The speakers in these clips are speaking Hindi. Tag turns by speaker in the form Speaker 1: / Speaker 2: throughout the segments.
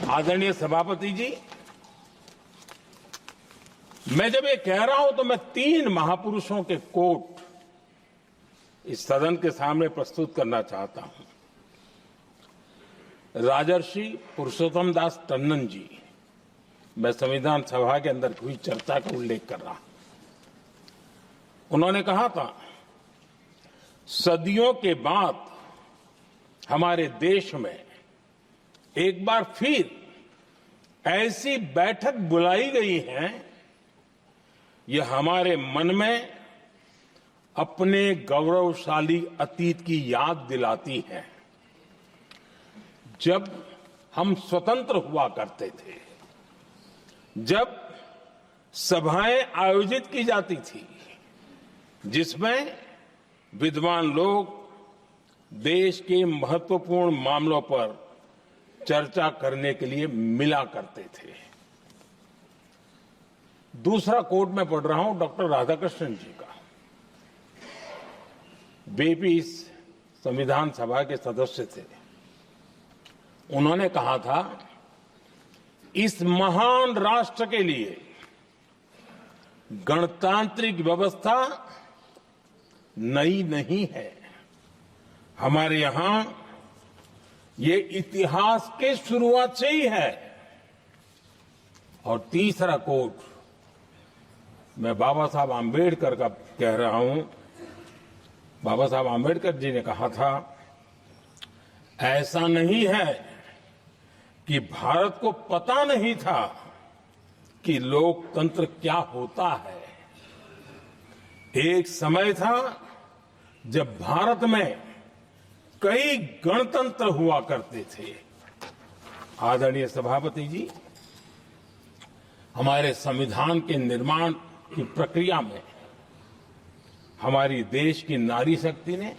Speaker 1: आदरणीय सभापति जी, मैं जब ये कह रहा हूं तो मैं 3 महापुरुषों के कोट इस सदन के सामने प्रस्तुत करना चाहता हूं। राजर्षि पुरुषोत्तम दास टंडन जी, मैं संविधान सभा के अंदर हुई चर्चा का उल्लेख कर रहा हूं। उन्होंने कहा था, सदियों के बाद हमारे देश में एक बार फिर ऐसी बैठक बुलाई गई है, यह हमारे मन में अपने गौरवशाली अतीत की याद दिलाती है, जब हम स्वतंत्र हुआ करते थे, जब सभाएं आयोजित की जाती थी, जिसमें विद्वान लोग देश के महत्वपूर्ण मामलों पर चर्चा करने के लिए मिला करते थे। दूसरा कोट मैं पढ़ रहा हूं डॉक्टर राधाकृष्णन जी का। वे भी इस संविधान सभा के सदस्य थे। उन्होंने कहा था, इस महान राष्ट्र के लिए गणतांत्रिक व्यवस्था नई नहीं है। हमारे यहां ये इतिहास के शुरुआत से ही है। और तीसरा कोट मैं बाबा साहब आम्बेडकर का कह रहा हूं। बाबा साहब आम्बेडकर जी ने कहा था, ऐसा नहीं है कि भारत को पता नहीं था कि लोकतंत्र क्या होता है। एक समय था जब भारत में कई गणतंत्र हुआ करते थे। आदरणीय सभापति जी, हमारे संविधान के निर्माण की प्रक्रिया में हमारी देश की नारी शक्ति ने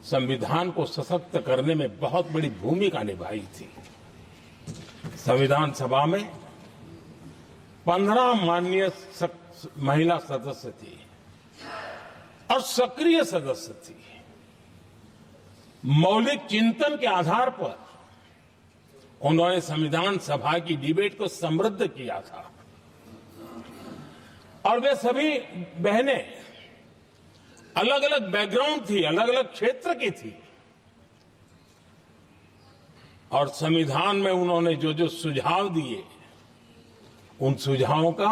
Speaker 1: संविधान को सशक्त करने में बहुत बड़ी भूमिका निभाई थी। संविधान सभा में 15 माननीय महिला सदस्य थी और सक्रिय सदस्य थी। मौलिक चिंतन के आधार पर उन्होंने संविधान सभा की डिबेट को समृद्ध किया था। और वे सभी बहनें अलग अलग बैकग्राउंड थी, अलग अलग क्षेत्र की थी। और संविधान में उन्होंने जो जो सुझाव दिए, उन सुझावों का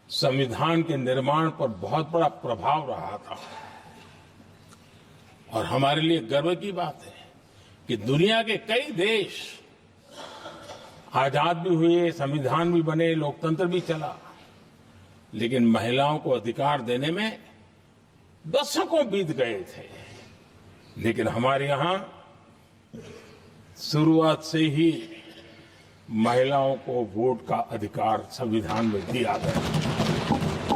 Speaker 1: संविधान के निर्माण पर बहुत बड़ा प्रभाव रहा था। और हमारे लिए गर्व की बात है कि दुनिया के कई देश आजाद भी हुए, संविधान भी बने, लोकतंत्र भी चला, लेकिन महिलाओं को अधिकार देने में दशकों बीत गए थे। लेकिन हमारे यहां शुरुआत से ही महिलाओं को वोट का अधिकार संविधान में दिया गया।